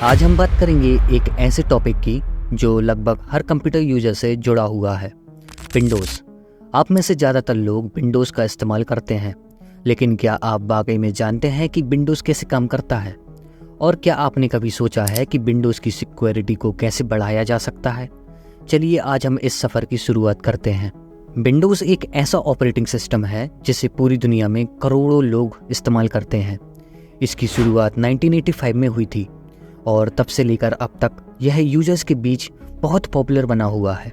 आज हम बात करेंगे एक ऐसे टॉपिक की जो लगभग हर कंप्यूटर यूजर से जुड़ा हुआ है, विंडोज़। आप में से ज़्यादातर लोग विंडोज़ का इस्तेमाल करते हैं, लेकिन क्या आप वाकई में जानते हैं कि विंडोज़ कैसे काम करता है? और क्या आपने कभी सोचा है कि विंडोज़ की सिक्योरिटी को कैसे बढ़ाया जा सकता है? चलिए आज हम इस सफ़र की शुरुआत करते हैं। विंडोज़ एक ऐसा ऑपरेटिंग सिस्टम है जिसे पूरी दुनिया में करोड़ों लोग इस्तेमाल करते हैं। इसकी शुरुआत 1985 में हुई थी और तब से लेकर अब तक यह यूजर्स के बीच बहुत पॉपुलर बना हुआ है।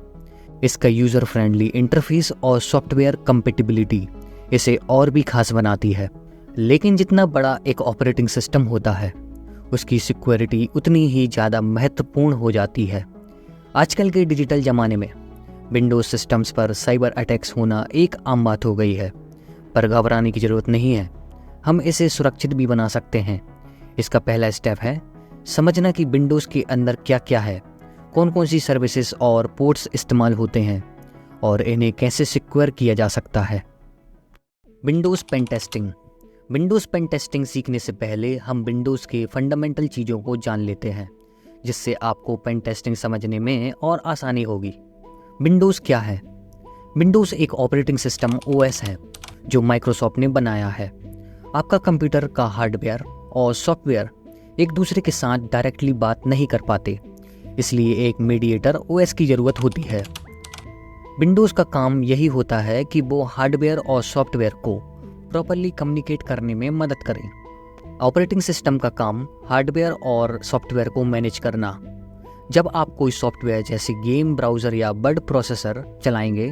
इसका यूज़र फ्रेंडली इंटरफेस और सॉफ्टवेयर कंपैटिबिलिटी इसे और भी खास बनाती है। लेकिन जितना बड़ा एक ऑपरेटिंग सिस्टम होता है, उसकी सिक्योरिटी उतनी ही ज़्यादा महत्वपूर्ण हो जाती है। आजकल के डिजिटल ज़माने में विंडोज़ सिस्टम्स पर साइबर अटैक्स होना एक आम बात हो गई है, पर घबराने की ज़रूरत नहीं है। हम इसे सुरक्षित भी बना सकते हैं। इसका पहला स्टेप है समझना कि विंडोज़ के अंदर क्या क्या है, कौन कौन सी सर्विसेज और पोर्ट्स इस्तेमाल होते हैं और इन्हें कैसे सिक्योर किया जा सकता है। Windows pen testing. Windows pen testing सीखने से पहले हम विंडोज़ के फंडामेंटल चीज़ों को जान लेते हैं, जिससे आपको पेन टेस्टिंग समझने में और आसानी होगी। विंडोज़ क्या है? विंडोज़ एक ऑपरेटिंग सिस्टम OS है जो माइक्रोसॉफ्ट ने बनाया है। आपका कंप्यूटर का हार्डवेयर और सॉफ्टवेयर एक दूसरे के साथ डायरेक्टली बात नहीं कर पाते, इसलिए एक मीडिएटर OS की ज़रूरत होती है। विंडोज़ का काम यही होता है कि वो हार्डवेयर और सॉफ्टवेयर को प्रॉपर्ली कम्युनिकेट करने में मदद करें। ऑपरेटिंग सिस्टम का काम हार्डवेयर और सॉफ्टवेयर को मैनेज करना। जब आप कोई सॉफ्टवेयर जैसे गेम, ब्राउज़र या वर्ड प्रोसेसर चलाएंगे,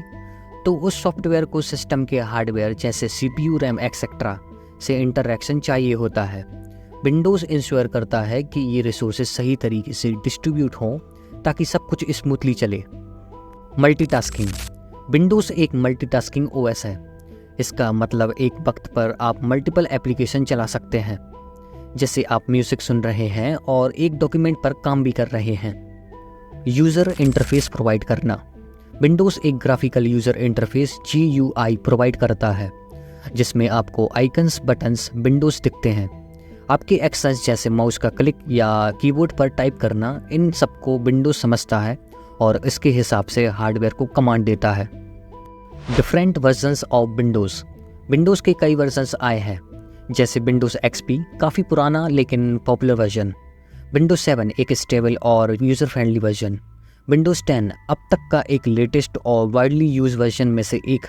तो उस सॉफ्टवेयर को सिस्टम के हार्डवेयर जैसे CPU, RAM एक्सेट्रा से इंटरैक्शन चाहिए होता है। विंडोज़ इंश्योर करता है कि ये रिसोर्सेज सही तरीके से डिस्ट्रीब्यूट हों ताकि सब कुछ स्मूथली चले। मल्टीटास्किंग। विंडोज़ एक मल्टीटास्किंग OS है। इसका मतलब एक वक्त पर आप मल्टीपल एप्लीकेशन चला सकते हैं, जैसे आप म्यूज़िक सुन रहे हैं और एक डॉक्यूमेंट पर काम भी कर रहे हैं। यूज़र इंटरफेस प्रोवाइड करना। विंडोज़ एक graphical user interface GUI provide करता है, जिसमें आपको आइकन्स, बटन्स, विंडोज़ दिखते हैं। आपके एक्शंस जैसे माउस का क्लिक या कीबोर्ड पर टाइप करना, इन सबको विंडोज़ समझता है और इसके हिसाब से हार्डवेयर को कमांड देता है। Different versions of Windows. Windows के कई वर्जन्स आए हैं, जैसे विंडोज़ XP काफ़ी पुराना लेकिन पॉपुलर वर्जन, विंडोज़ 7 एक स्टेबल और यूज़र फ्रेंडली वर्जन, विंडोज़ 10 अब तक का एक लेटेस्ट और वाइडली यूज वर्जन में से एक।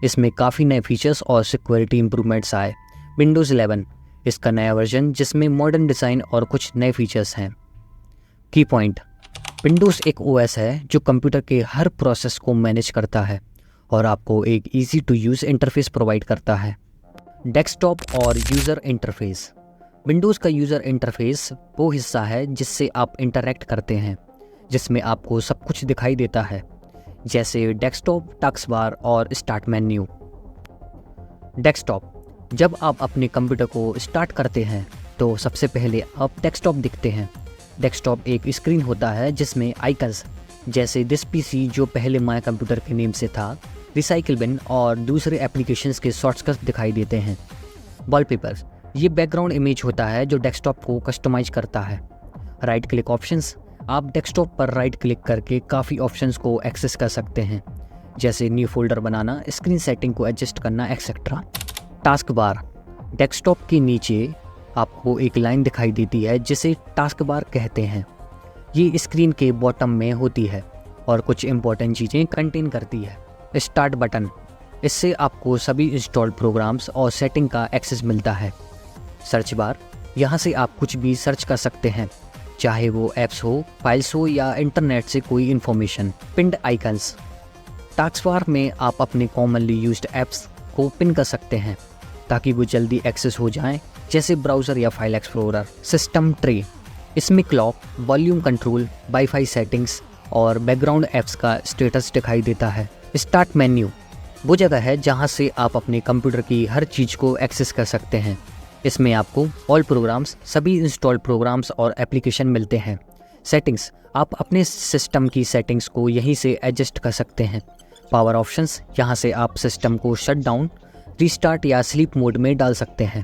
इसमें काफ़ी नए फीचर्स और सिक्योरिटी इंप्रूवमेंट्स आए। विंडोज़ 11 इसका नया वर्जन जिसमें मॉडर्न डिज़ाइन और कुछ नए फीचर्स हैं। की पॉइंट। विंडोज़ एक OS है जो कंप्यूटर के हर प्रोसेस को मैनेज करता है और आपको एक easy to use interface provide करता है। डेस्कटॉप और यूज़र इंटरफेस। विंडोज़ का यूज़र इंटरफेस वो हिस्सा है जिससे आप इंटरैक्ट करते हैं, जिसमें आपको सब कुछ दिखाई देता है, जैसे डेस्कटॉप, टास्क बार और स्टार्ट मेन्यू। डेस्कटॉप। जब आप अपने कंप्यूटर को स्टार्ट करते हैं तो सबसे पहले आप डेस्कटॉप दिखते हैं। डेस्कटॉप एक स्क्रीन होता है जिसमें आइकन्स जैसे दिस PC जो पहले माय कंप्यूटर के नेम से था, रिसाइकिल बिन और दूसरे एप्लीकेशंस के शॉर्टकट्स दिखाई देते हैं। वॉलपेपर। ये बैकग्राउंड इमेज होता है जो डेस्कटॉप को कस्टमाइज करता है। Right click options. आप डेस्कटॉप पर राइट क्लिक करके काफ़ी ऑप्शंस को एक्सेस कर सकते हैं, जैसे न्यू फोल्डर बनाना, स्क्रीन सेटिंग को एडजस्ट करना एक्सेट्रा। Task bar. डेस्कटॉप के नीचे आपको एक लाइन दिखाई देती है जिसे टास्क बार कहते हैं। ये स्क्रीन के बॉटम में होती है और कुछ इंपॉर्टेंट चीज़ें कंटेन करती है। Start button. इससे आपको सभी इंस्टॉल्ड प्रोग्राम्स और सेटिंग का एक्सेस मिलता है। Search bar. यहाँ से आप कुछ भी सर्च कर सकते हैं, चाहे वो ऐप्स हो, फाइल्स हो या इंटरनेट से कोई information. Pinned icons. Task bar में आप अपने कॉमनली यूज्ड ऐप्स को पिन कर सकते हैं ताकि वो जल्दी एक्सेस हो जाएं, जैसे ब्राउज़र या फाइल एक्सप्लोरर। System tray. इसमें clock, volume control, wifi settings और बैकग्राउंड ऐप्स का स्टेटस दिखाई देता है। स्टार्ट मेन्यू वो जगह है जहां से आप अपने कंप्यूटर की हर चीज़ को एक्सेस कर सकते हैं। इसमें आपको ऑल प्रोग्राम्स, सभी इंस्टॉल्ड प्रोग्राम्स और एप्लीकेशन मिलते हैं। सेटिंग्स। आप अपने सिस्टम की सेटिंग्स को यहीं से एडजस्ट कर सकते हैं। Power options. यहाँ से आप सिस्टम को शट डाउन, रीस्टार्ट या स्लीप मोड में डाल सकते हैं।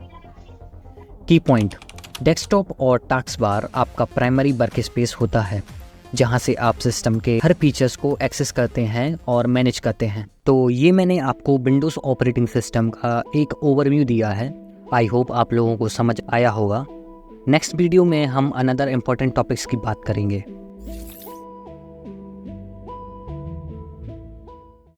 की पॉइंट। डेस्कटॉप और टास्क बार आपका प्राइमरी वर्क स्पेस होता है, जहां से आप सिस्टम के हर फीचर्स को एक्सेस करते हैं और मैनेज करते हैं। तो ये मैंने आपको विंडोज़ ऑपरेटिंग सिस्टम का एक ओवरव्यू दिया है। आई होप आप लोगों को समझ आया होगा। नेक्स्ट वीडियो में हम अनदर इम्पोर्टेंट टॉपिक्स की बात करेंगे।